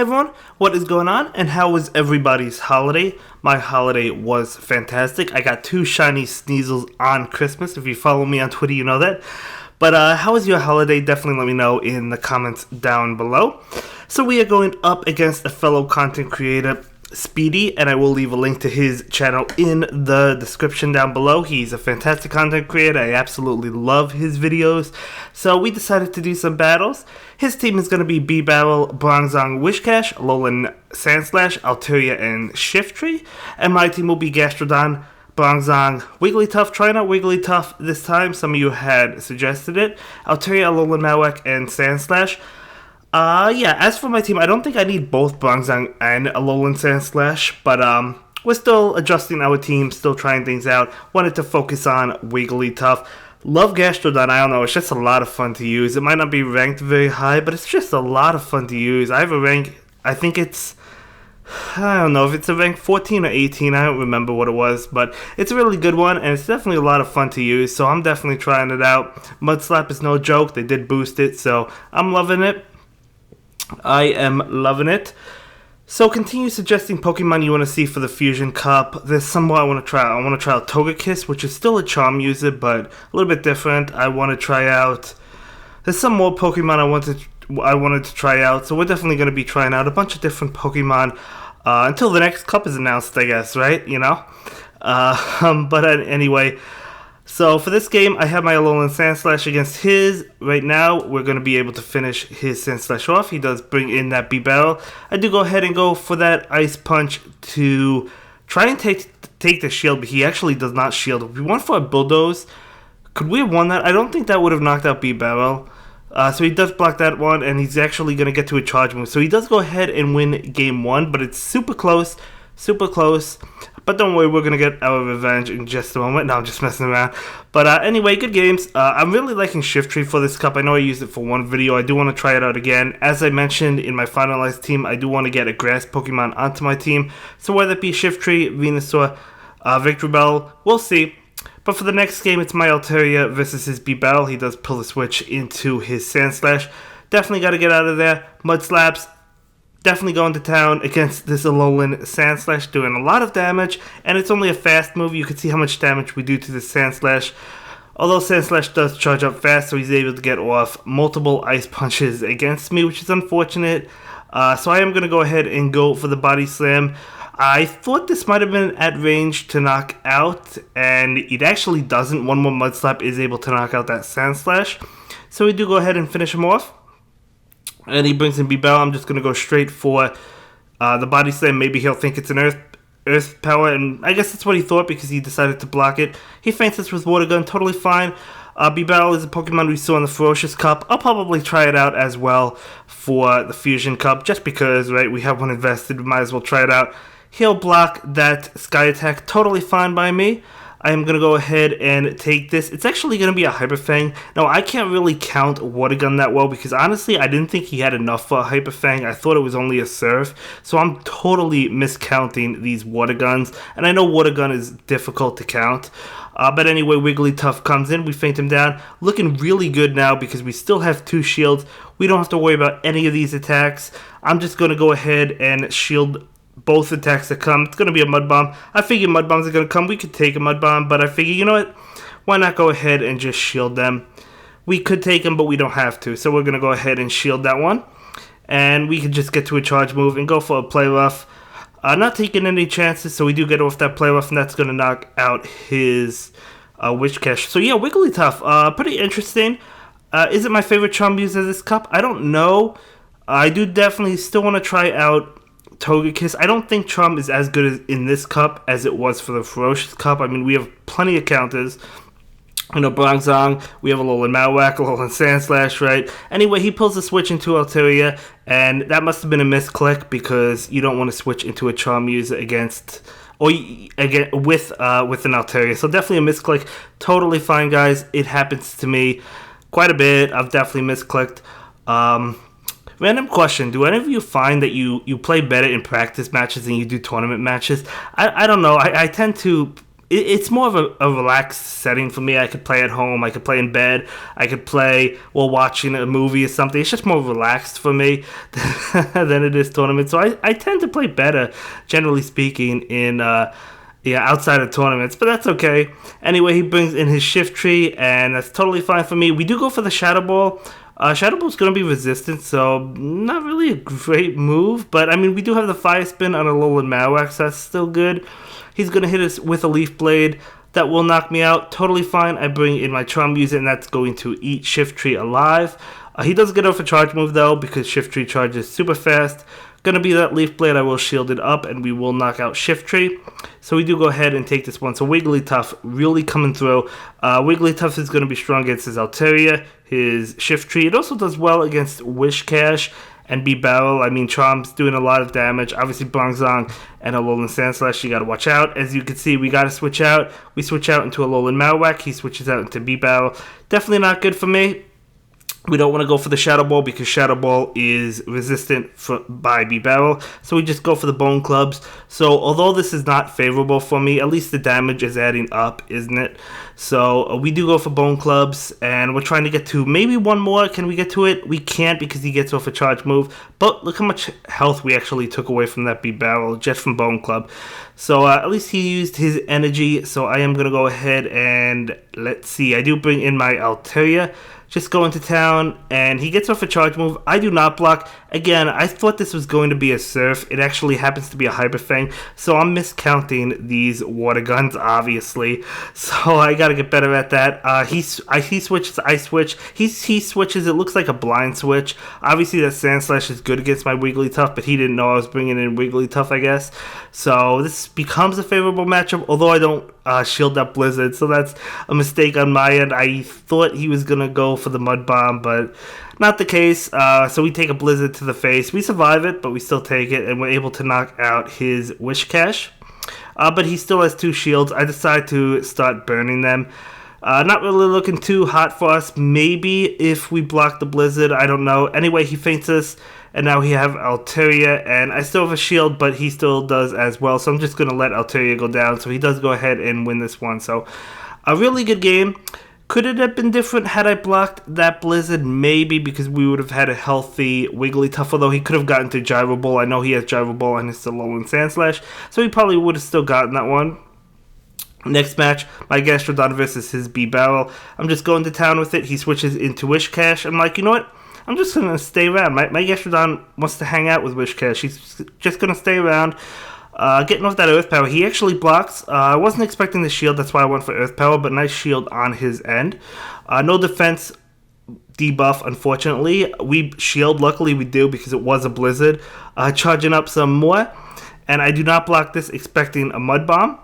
everyone, what is going on and how was everybody's holiday? My holiday was fantastic. I got 2 shiny Sneasels on Christmas. If you follow me on Twitter, you know that. But how was your holiday? Definitely let me know in the comments down below. So we are going up against a fellow content creator, Speedy, and I will leave a link to his channel in the description down below. He's a fantastic content creator. I absolutely love his videos. So we decided to do some battles. His team is going to be B-Barrel, Bronzong, Wishcash, Alolan Sandslash, Altaria, and Shiftry. And my team will be Gastrodon, Bronzong, Wigglytuff. Trying out Wigglytuff this time. Some of you had suggested it. Altaria, Alolan Malwak, and Sandslash. Yeah, as for my team, I don't think I need both Bronzong and Alolan Sandslash, but we're still adjusting our team, still trying things out. Wanted to focus on Wigglytuff. Love Gastrodon, I don't know, it's just a lot of fun to use. It might not be ranked very high, but it's just a lot of fun to use. I have a rank, I think it's, I don't know if it's a rank 14 or 18, I don't remember what it was, but it's a really good one, and it's definitely a lot of fun to use, so I'm definitely trying it out. Mudslap is no joke, they did boost it, so I'm loving it. I am loving it. So continue suggesting Pokemon you want to see for the Fusion Cup. There's some more I want to try. I want to try out Togekiss, which is still a Charm user, but a little bit different. I want to try out. There's some more Pokemon I wanted to try out. So we're definitely going to be trying out a bunch of different Pokemon until the next cup is announced, I guess, right? You know. But anyway. So for this game, I have my Alolan Sandslash against his. Right now, we're going to be able to finish his Sandslash off. He does bring in that B-Barrel. I do go ahead and go for that Ice Punch to try and take the shield, but he actually does not shield. If we went for a Bulldoze, could we have won that? I don't think that would have knocked out B-Barrel. So he does block that one, and he's actually going to get to a charge move. So he does go ahead and win game 1, but it's super close, super close. But don't worry, we're going to get our revenge in just a moment. No, I'm just messing around. But anyway, good games. I'm really liking Shiftry for this cup. I know I used it for one video. I do want to try it out again. As I mentioned in my finalized team, I do want to get a grass Pokemon onto my team. So whether it be Shiftry, Venusaur, Victreebel, we'll see. But for the next game, it's my Altaria versus his B-Barrel. He does pull the switch into his Sandslash. Definitely got to get out of there. Mudslaps. Definitely going to town against this Alolan Sandslash, doing a lot of damage, and it's only a fast move. You can see how much damage we do to this Sandslash. Although Sandslash does charge up fast, so he's able to get off multiple Ice Punches against me, which is unfortunate. So I am going to go ahead and go for the Body Slam. I thought this might have been at range to knock out, and it actually doesn't. One more Mud Slap is able to knock out that Sandslash. So we do go ahead and finish him off. And he brings in B-Barrel. I'm just going to go straight for the Body Slam. Maybe he'll think it's an Earth Power, and I guess that's what he thought because he decided to block it. He feints us with Water Gun, totally fine. B-Barrel is a Pokemon we saw in the Ferocious Cup. I'll probably try it out as well for the Fusion Cup, just because, right, we have one invested. We might as well try it out. He'll block that Sky Attack, totally fine by me. I am going to go ahead and take this. It's actually going to be a Hyper Fang. Now, I can't really count Water Gun that well because, honestly, I didn't think he had enough for a Hyper Fang. I thought it was only a Surf. So I'm totally miscounting these Water Guns. And I know Water Gun is difficult to count. But anyway, Wigglytuff comes in. We feint him down. Looking really good now because we still have 2 shields. We don't have to worry about any of these attacks. I'm just going to go ahead and shield both attacks that come. It's going to be a Mud Bomb. I figure Mud Bombs are going to come. We could take a Mud Bomb, but I figure, you know what? Why not go ahead and just shield them? We could take them, but we don't have to. So we're going to go ahead and shield that one. And we can just get to a charge move and go for a Play Rough. Not taking any chances, so we do get off that Play Rough, and that's going to knock out his Wishcash. So yeah, Wigglytuff, pretty interesting. Is it my favorite Charm user this cup? I don't know. I do definitely still want to try out Togekiss. I don't think Charm is as good in this cup as it was for the Ferocious Cup. I mean, we have plenty of counters. You know, Bronzong, we have a Alolan Malwak, Alolan Sandslash, right? Anyway, he pulls the switch into Altaria, and that must have been a misclick because you don't want to switch into a Charm user against, or again with an Altaria. So definitely a misclick. Totally fine, guys. It happens to me quite a bit. I've definitely misclicked. Random question, do any of you find that you play better in practice matches than you do tournament matches? I don't know, I tend to it's more of a relaxed setting for me. I could play at home, I could play in bed, I could play while watching a movie or something. It's just more relaxed for me than it is tournament. So I tend to play better, generally speaking, in outside of tournaments, but that's okay. Anyway, he brings in his shift tree, and that's totally fine for me. We do go for the Shadow Ball. Shadow Ball's going to be resistant, so not really a great move, but I mean, we do have the Fire Spin on a Alolan Marowak, so that's still good. He's going to hit us with a Leaf Blade. That will knock me out. Totally fine. I bring in my Charm User, and that's going to eat Shift Tree alive. He does get off a charge move, though, because Shift Tree charges super fast. Gonna be that Leaf Blade. I will shield it up, and we will knock out Shift Tree. So we do go ahead and take this one. So Wigglytuff really coming through. Wigglytuff is going to be strong against his Altaria, his Shift Tree. It also does well against Whiscash and B-Barrel. I mean, Charm's doing a lot of damage. Obviously, Bronzong and Alolan Sandslash, you got to watch out. As you can see, we got to switch out. We switch out into Alolan Marowak. He switches out into B-Barrel. Definitely not good for me. We don't want to go for the Shadow Ball because Shadow Ball is resistant by B-Barrel. So we just go for the Bone Clubs. So although this is not favorable for me, at least the damage is adding up, isn't it? So we do go for Bone Clubs, and we're trying to get to maybe one more. Can we get to it? We can't because he gets off a charge move. But look how much health we actually took away from that B-Barrel just from Bone Club. So at least he used his energy. So I am going to go ahead and let's see. I do bring in my Altaria. Just go into town, and he gets off a charge move. I do not block. Again, I thought this was going to be a Surf. It actually happens to be a Hyper Fang, so I'm miscounting these Water Guns, obviously. So I gotta get better at that. He switches, I switch. He switches, it looks like a blind switch. Obviously, that Sandslash is good against my Wigglytuff, but he didn't know I was bringing in Wigglytuff, I guess. So this becomes a favorable matchup, although I don't shield up Blizzard, so that's a mistake on my end. I thought he was gonna go for the Mud Bomb, but not the case. So we take a Blizzard to the face. We survive it, but we still take it, and we're able to knock out his Whiscash. But he still has 2 shields. I decide to start burning them. Not really looking too hot for us. Maybe if we block the Blizzard, I don't know. Anyway, he feints us, and now we have Altaria, and I still have a shield, but he still does as well. So I'm just going to let Altaria go down. So he does go ahead and win this one. So a really good game. Could it have been different had I blocked that Blizzard? Maybe, because we would have had a healthy Wigglytuff, although he could have gotten to Gyro Ball. I know he has Gyro Ball on his Alolan Sandslash, so he probably would have still gotten that one. Next match, my Gastrodon versus his B-Barrel. I'm just going to town with it. He switches into Whiscash. I'm like, you know what? I'm just going to stay around. My Gastrodon wants to hang out with Whiscash. He's just going to stay around. Getting off that Earth Power, he actually blocks. I wasn't expecting the shield, that's why I went for Earth Power, but nice shield on his end. No defense debuff, unfortunately. We shield, luckily we do, because it was a Blizzard. Charging up some more, and I do not block this expecting a Mud Bomb.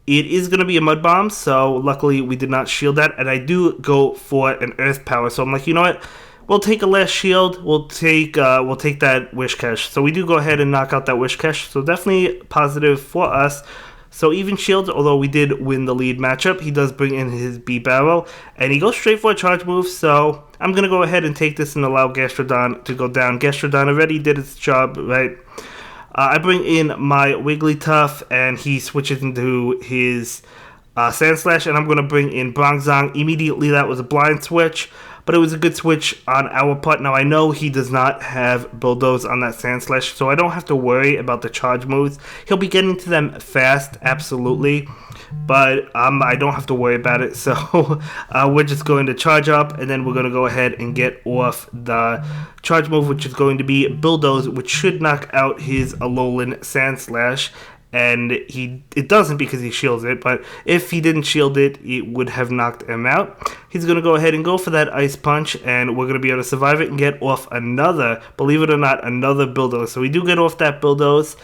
It is going to be a Mud Bomb, so luckily we did not shield that, and I do go for an Earth Power, so I'm like, you know what? We'll take a last shield. We'll take that Whiscash. So we do go ahead and knock out that Whiscash. So definitely positive for us. So even shields, although we did win the lead matchup, he does bring in his B-Barrel, and he goes straight for a charge move. So I'm gonna go ahead and take this and allow Gastrodon to go down. Gastrodon already did its job, right? I bring in my Wigglytuff, and he switches into his Sandslash, and I'm gonna bring in Bronzong. Immediately, that was a blind switch. But it was a good switch on our part. Now, I know he does not have Bulldoze on that Sandslash, so I don't have to worry about the charge moves. He'll be getting to them fast, absolutely, but I don't have to worry about it. So we're just going to charge up, and then we're going to go ahead and get off the charge move, which is going to be Bulldoze, which should knock out his Alolan Sandslash. And it doesn't because he shields it, but if he didn't shield it, it would have knocked him out. He's going to go ahead and go for that Ice Punch, and we're going to be able to survive it and get off another, believe it or not, another Bulldoze. So we do get off that Bulldoze,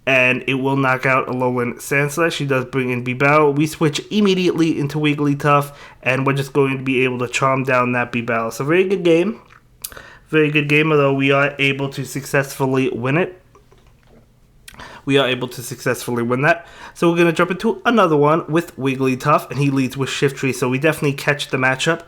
and it will knock out Alolan Sandslash. He does bring in B-Barrel. We switch immediately into Wigglytuff, and we're just going to be able to charm down that B-Barrel. So very good game. Very good game, although we are able to successfully win it. We are able to successfully win that. So we're going to jump into another one with Wigglytuff, and he leads with Shift Tree, so we definitely catch the matchup.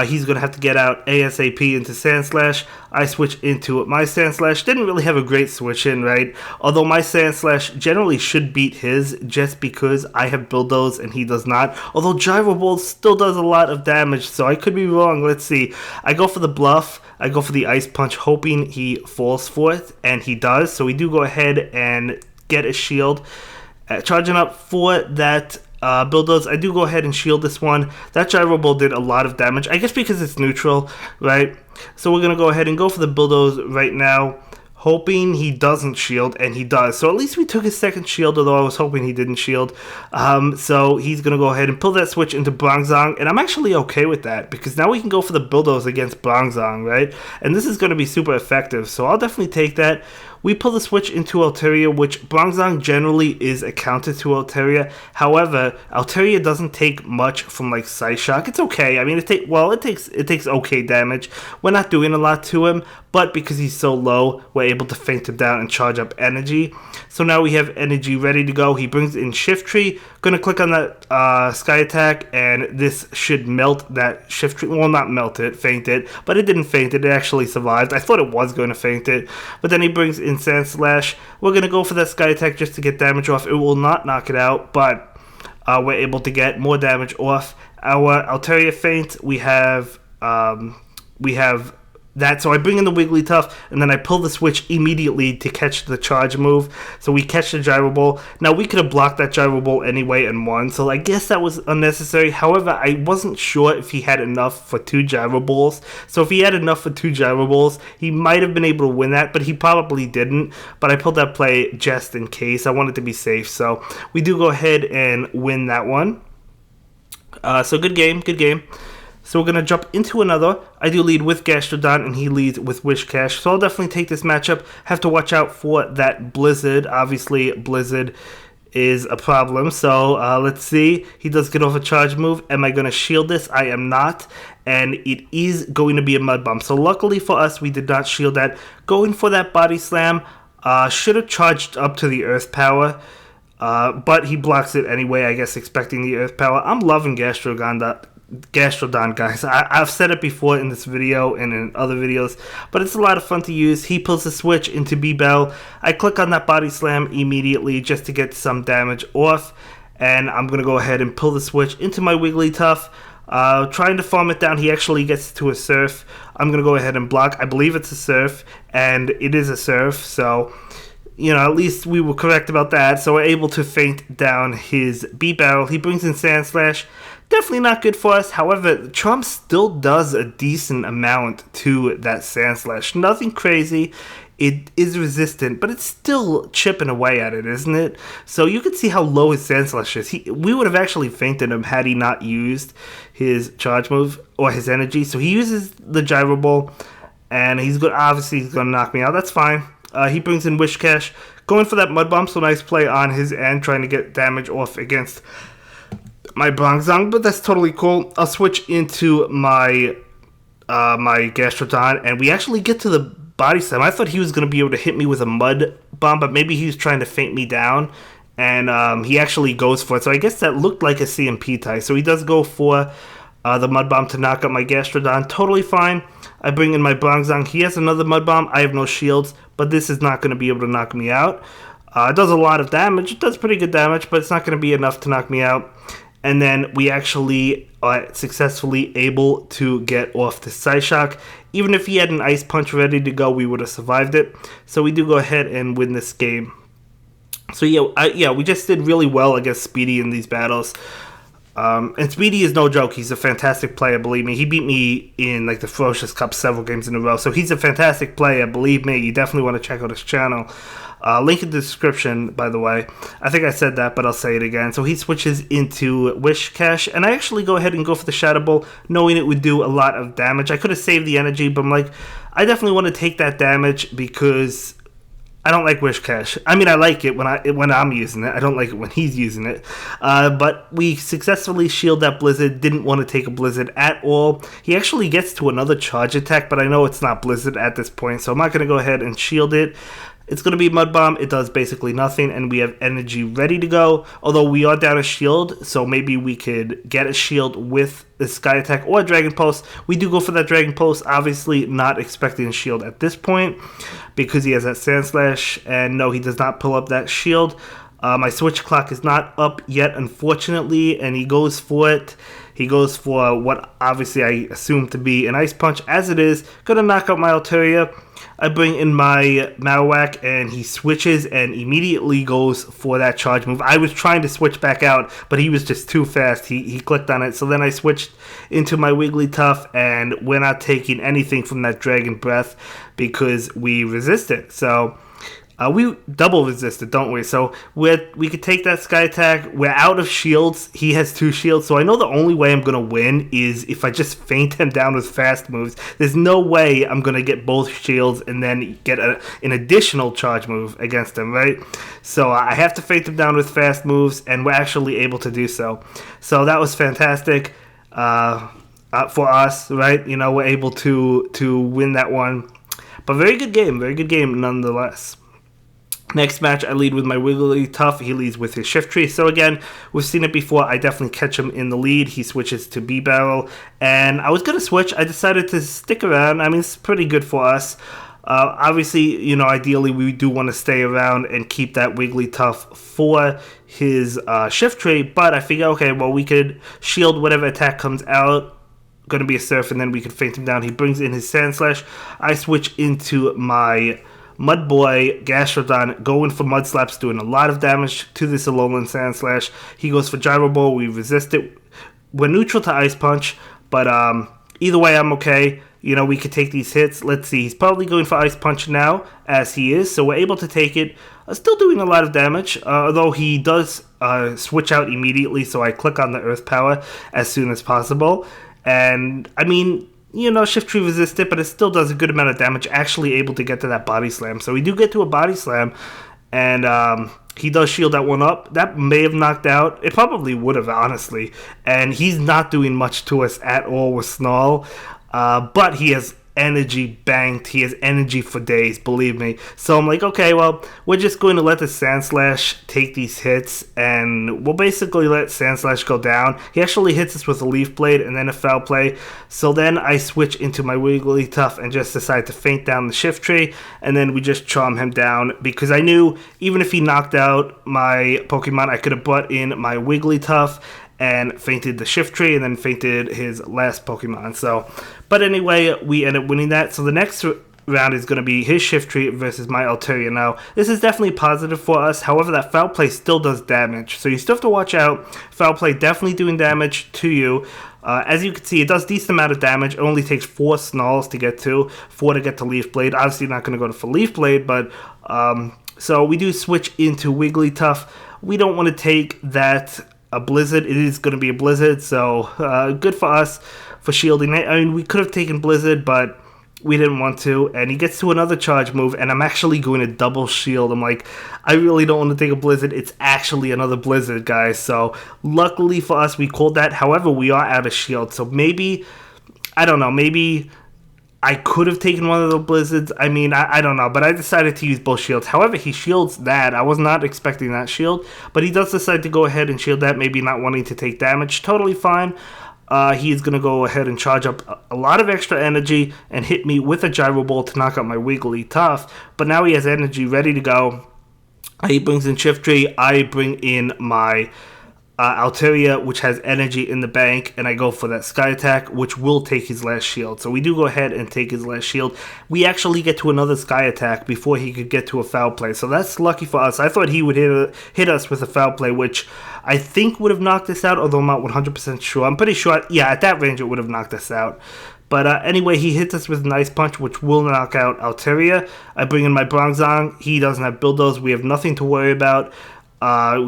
He's going to have to get out ASAP into Sand Slash. I switch into my Sand Slash. Didn't really have a great switch in, right? Although my Sand Slash generally should beat his just because I have Bulldoze and he does not. Although Gyro Ball still does a lot of damage, so I could be wrong. Let's see. I go for the bluff. I go for the Ice Punch, hoping he falls for it, and he does. So we do go ahead and get a shield. Charging up for that Bulldoze, I do go ahead and shield this one. That Gyro Ball did a lot of damage, I guess because it's neutral, right? So we're going to go ahead and go for the Bulldoze right now, hoping he doesn't shield, and he does. So at least we took his second shield, although I was hoping he didn't shield. So he's going to go ahead and pull that switch into Bronzong, and I'm actually okay with that, because now we can go for the Bulldoze against Bronzong, right? And this is going to be super effective, so I'll definitely take that. We pull the switch into Altaria, which Bronzong generally is a counter to Altaria. However, Altaria doesn't take much from like Psyshock. It's okay. I mean, it takes okay damage. We're not doing a lot to him, but because he's so low, we're able to feint him down and charge up energy. So now we have energy ready to go. He brings in Shift Tree. Gonna click on that Sky Attack, and this should melt that Shift Tree. Well, not melt it, feint it, but it didn't feint it. It actually survived. I thought it was going to feint it, but then he brings in Sand Slash. We're gonna go for that Sky Attack just to get damage off. It will not knock it out, but we're able to get more damage off. Our Altaria feint, we have that, so I bring in the Wigglytuff, and then I pull the switch immediately to catch the charge move. So we catch the Gyro Ball. Now, we could have blocked that Gyro Ball anyway and won, so I guess that was unnecessary. However, I wasn't sure if he had enough for 2 Gyro Balls. So if he had enough for 2 Gyro Balls, he might have been able to win that, but he probably didn't. But I pulled that play just in case. I wanted to be safe, so we do go ahead and win that one. So good game, good game. So we're going to jump into another. I do lead with Gastrodon, and he leads with Whiscash. So I'll definitely take this matchup. Have to watch out for that Blizzard. Obviously, Blizzard is a problem. So let's see. He does get off a charge move. Am I going to shield this? I am not. And it is going to be a Mud Bomb. So luckily for us, we did not shield that. Going for that Body Slam. Should have charged up to the Earth Power. But he blocks it anyway, I guess, expecting the Earth Power. I'm loving Gastrodon, guys. I've said it before in this video and in other videos, but it's a lot of fun to use. He pulls the switch into B-Bell. I click on that Body Slam immediately just to get some damage off, and I'm going to go ahead and pull the switch into my Wigglytuff. Trying to farm it down. He actually gets to a Surf. I'm going to go ahead and block. I believe it's a Surf, and it is a Surf, so you know, at least we were correct about that. So we're able to feint down his B-Barrel. He brings in Sand Slash. Definitely not good for us. However, Trump still does a decent amount to that Sand Slash. Nothing crazy. It is resistant, but it's still chipping away at it, isn't it? So you can see how low his Sand Slash is. We would have actually feinted him had he not used his charge move or his energy. So he uses the Gyro Ball, and obviously he's going to knock me out. That's fine. He brings in Whiscash, going for that Mud Bomb, so nice play on his end, trying to get damage off against my Bronzong, but that's totally cool. I'll switch into my my Gastrodon, and we actually get to the Body Slam. I thought he was going to be able to hit me with a Mud Bomb, but maybe he was trying to feint me down, and he actually goes for it. So I guess that looked like a CMP tie. So he does go for the Mud Bomb to knock out my Gastrodon. Totally fine. I bring in my Bronzong. He has another Mud Bomb. I have no shields, but this is not going to be able to knock me out. It does a lot of damage. It does pretty good damage, but it's not going to be enough to knock me out. And then we actually are successfully able to get off the Psyshock. Even if he had an Ice Punch ready to go, we would have survived it. So we do go ahead and win this game. So yeah, we just did really well against Speedy in these battles. And Speedy is no joke. He's a fantastic player, believe me. He beat me in like the Ferocious Cup several games in a row. So he's a fantastic player, believe me. You definitely want to check out his channel. Link in the description, by the way. I think I said that, but I'll say it again. So he switches into Whiscash, and I actually go ahead and go for the Shadow Ball, knowing it would do a lot of damage. I could have saved the energy, but I'm like, I definitely want to take that damage because I don't like Whiscash. I mean, I like it when I'm using it. I don't like it when he's using it. But we successfully shield that Blizzard. Didn't want to take a Blizzard at all. He actually gets to another charge attack, but I know it's not Blizzard at this point, so I'm not going to go ahead and shield it. It's going to be Mud Bomb. It does basically nothing, and we have energy ready to go. Although we are down a shield, so maybe we could get a shield with the Sky Attack or Dragon Pulse. We do go for that Dragon Pulse, obviously not expecting a shield at this point because he has that Sand Slash, and no, he does not pull up that shield. My switch clock is not up yet, unfortunately, and he goes for it. He goes for what obviously I assume to be an Ice Punch. As it is, gonna knock out my Altaria. I bring in my Marowak, and he switches and immediately goes for that charge move. I was trying to switch back out, but he was just too fast. He clicked on it. So then I switched into my Wigglytuff, and we're not taking anything from that Dragon Breath because we resist it. So we double resisted, don't we? So we could take that Sky Attack. We're out of shields. He has 2 shields. So I know the only way I'm going to win is if I just feint him down with fast moves. There's no way I'm going to get both shields and then get an additional charge move against him, right? So I have to feint him down with fast moves, and we're actually able to do so. So that was fantastic for us, right? You know, we're able to win that one. But very good game nonetheless. Next match, I lead with my Wigglytuff. He leads with his Shift Tree. So again, we've seen it before. I definitely catch him in the lead. He switches to B-Barrel. And I was going to switch. I decided to stick around. I mean, it's pretty good for us. Obviously, you know, ideally we do want to stay around and keep that Wigglytuff for his Shift Tree. But I figure, okay, well, we could shield whatever attack comes out. Going to be a Surf, and then we could feint him down. He brings in his Sand Slash. I switch into my Mud Boy, Gastrodon, going for Mud Slaps, doing a lot of damage to this Alolan Sand Slash. He goes for Gyro Ball. We resist it. We're neutral to Ice Punch, but either way, I'm okay. You know, we could take these hits. Let's see. He's probably going for Ice Punch now, as he is, so we're able to take it. Still doing a lot of damage, although he does switch out immediately, so I click on the Earth Power as soon as possible. And, I mean, you know, Shift Tree resists it, but it still does a good amount of damage, actually able to get to that Body Slam. So we do get to a Body Slam, and he does shield that one up. That may have knocked out. It probably would have, honestly. And he's not doing much to us at all with Snarl, but he has energy banked. He has energy for days, believe me. So I'm like, okay, well, we're just going to let the Sand Slash take these hits, and we'll basically let Sand Slash go down. He actually hits us with a Leaf Blade and then a Foul Play. So then I switch into my Wigglytuff and just decide to feint down the Shift Tree, and then we just charm him down, because I knew even if he knocked out my Pokemon, I could have brought in my Wigglytuff and feinted the Shift Tree and then feinted his last Pokemon. So, but anyway, we end up winning that. So the next round is going to be his Shift Tree versus my Altaria. Now, this is definitely positive for us. However, that Foul Play still does damage, so you still have to watch out. Foul Play definitely doing damage to you. As you can see, it does decent amount of damage. It only takes 4 Snarls to get to, 4 to get to Leaf Blade. Obviously, not going to go for Leaf Blade, but so we do switch into Wigglytuff. We don't want to take that a Blizzard. It is going to be a Blizzard, so good for us for shielding it. I mean, we could have taken Blizzard, but we didn't want to, and he gets to another charge move, and I'm actually going to double shield. I'm like, I really don't want to take a Blizzard. It's actually another Blizzard, guys. So luckily for us, we called that. However, we are out of shield, so maybe, I don't know, maybe I could have taken one of the Blizzards. I mean, I don't know, but I decided to use both shields. However, he shields that. I was not expecting that shield, but he does decide to go ahead and shield that, maybe not wanting to take damage. Totally fine. He's going to go ahead and charge up a lot of extra energy and hit me with a Gyro Ball to knock out my Wigglytuff. But now he has energy ready to go. He brings in Shift Tree. I bring in my Altaria, which has energy in the bank, and I go for that Sky Attack, which will take his last shield. So we do go ahead and take his last shield. We actually get to another Sky Attack before he could get to a Foul Play, so that's lucky for us. I thought he would hit us with a Foul Play, which I think would have knocked us out, although I'm not 100% sure. I'm pretty sure, yeah, at that range it would have knocked us out. But anyway, he hits us with an Ice Punch, which will knock out Altaria. I bring in my Bronzong. He doesn't have Bulldoze. We have nothing to worry about.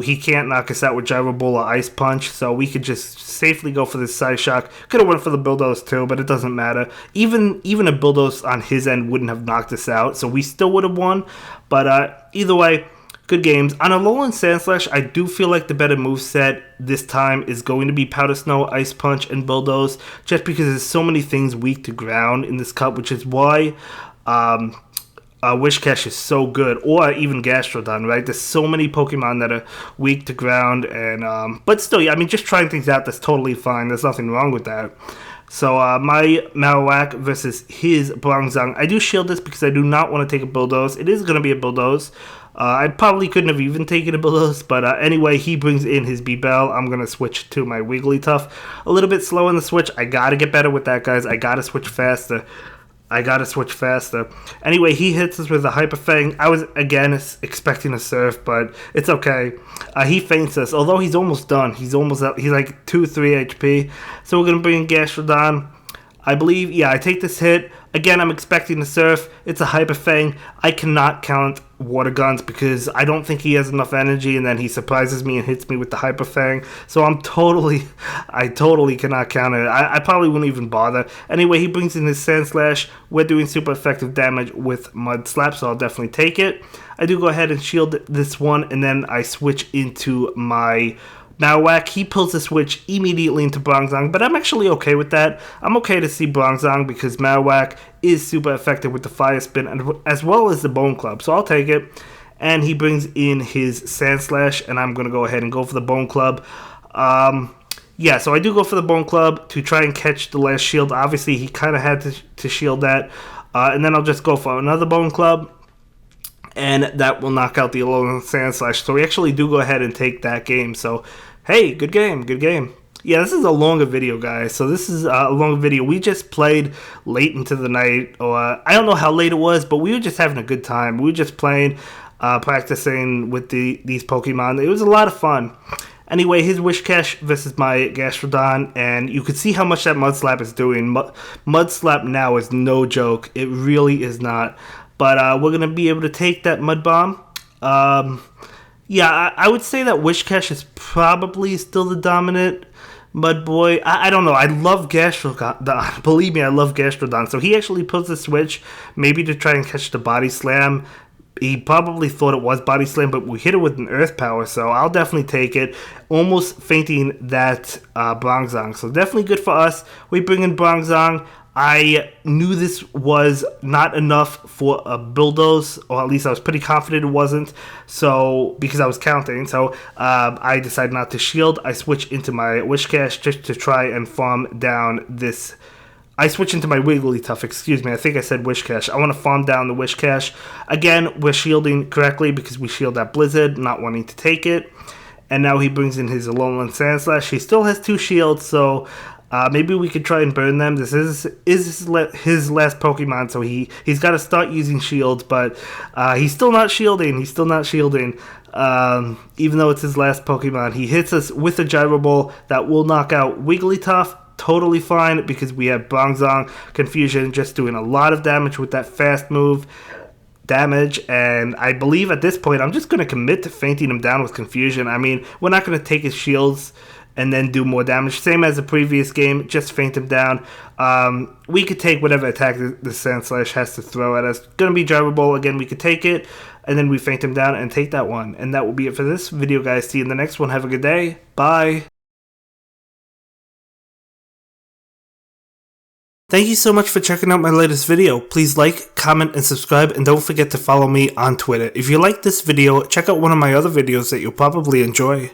He can't knock us out with Gyro Ball or Ice Punch, so we could just safely go for this Psyshock. Could have went for the Bulldoze too, but it doesn't matter. Even a Bulldoze on his end wouldn't have knocked us out, so we still would have won. But either way, good games. On Alolan Sandslash, I do feel like the better moveset this time is going to be Powder Snow, Ice Punch, and Bulldoze, just because there's so many things weak to ground in this cup, which is why Wishcash is so good, or even Gastrodon, right? There's so many Pokemon that are weak to ground, and but still, yeah, I mean, just trying things out, that's totally fine. There's nothing wrong with that. So my Marowak versus his Bronzong. I do shield this because I do not want to take a Bulldoze. It is going to be a Bulldoze. I probably couldn't have even taken a Bulldoze, but anyway, he brings in his B-Bell. I'm going to switch to my Wigglytuff. A little bit slow in the switch. I got to get better with that, guys. I got to switch faster. Anyway, he hits us with a Hyper Fang. I was, again, expecting a Surf, but it's okay. He feints us, although he's almost done. He's almost up. He's like 2-3 HP. So we're going to bring in Gastrodon. I believe, yeah, I take this hit. Again, I'm expecting a Surf. It's a Hyper Fang. I cannot count Water Guns because I don't think he has enough energy, and then he surprises me and hits me with the Hyper Fang. So I totally cannot count it. I probably wouldn't even bother. Anyway, he brings in his Sand Slash. We're doing super effective damage with Mud Slap, so I'll definitely take it. I do go ahead and shield this one, and then I switch into my Marowak. He pulls the switch immediately into Bronzong, but I'm actually okay with that. I'm okay to see Bronzong because Marowak is super effective with the Fire Spin as well as the Bone Club, so I'll take it. And he brings in his Sand Slash, and I'm going to go ahead and go for the Bone Club. Yeah, so I do go for the Bone Club to try and catch the last shield. Obviously, he kind of had to shield that. And then I'll just go for another Bone Club, and that will knock out the Alolan Sand Slash. So we actually do go ahead and take that game. So, hey, good game, good game. Yeah, this is a longer video, guys. So this is a longer video. We just played late into the night, or I don't know how late it was, but we were just having a good time. We were just playing, practicing with these Pokemon. It was a lot of fun. Anyway, his Wishcash versus my Gastrodon, and you could see how much that Mud Slap is doing. Mud Slap now is no joke. It really is not. But we're going to be able to take that Mud Bomb. Yeah, I would say that Wishcash is probably still the dominant Mud Boy. I don't know. I love Gastrodon. Believe me, I love Gastrodon. So he actually pulls the switch, maybe to try and catch the Body Slam. He probably thought it was Body Slam, but we hit it with an Earth Power, so I'll definitely take it. Almost fainting that Bronzong. So definitely good for us. We bring in Bronzong. I knew this was not enough for a Bulldoze, or at least I was pretty confident it wasn't, so because I was counting. So I decided not to shield. I switch into my Wishcash just to try and farm down this. I switch into my Wigglytuff, excuse me. I think I said Wishcash. I want to farm down the Wishcash. Again, we're shielding correctly because we shield that Blizzard, not wanting to take it. And now he brings in his Alolan Sand Slash. He still has 2 shields, so maybe we could try and burn them. This is his last Pokemon, so he's got to start using shields, but he's still not shielding. Even though it's his last Pokemon. He hits us with a Gyro Ball that will knock out Wigglytuff. Totally fine because we have Bronzong Confusion just doing a lot of damage with that fast move damage, and I believe at this point I'm just going to commit to fainting him down with Confusion. I mean, we're not going to take his shields and then do more damage. Same as the previous game, just feint him down. We could take whatever attack the Sand Slash has to throw at us. Going to be Gyro Ball again, we could take it, and then we feint him down and take that one. And that will be it for this video, guys. See you in the next one. Have a good day. Bye. Thank you so much for checking out my latest video. Please like, comment, and subscribe, and don't forget to follow me on Twitter. If you like this video, check out one of my other videos that you'll probably enjoy.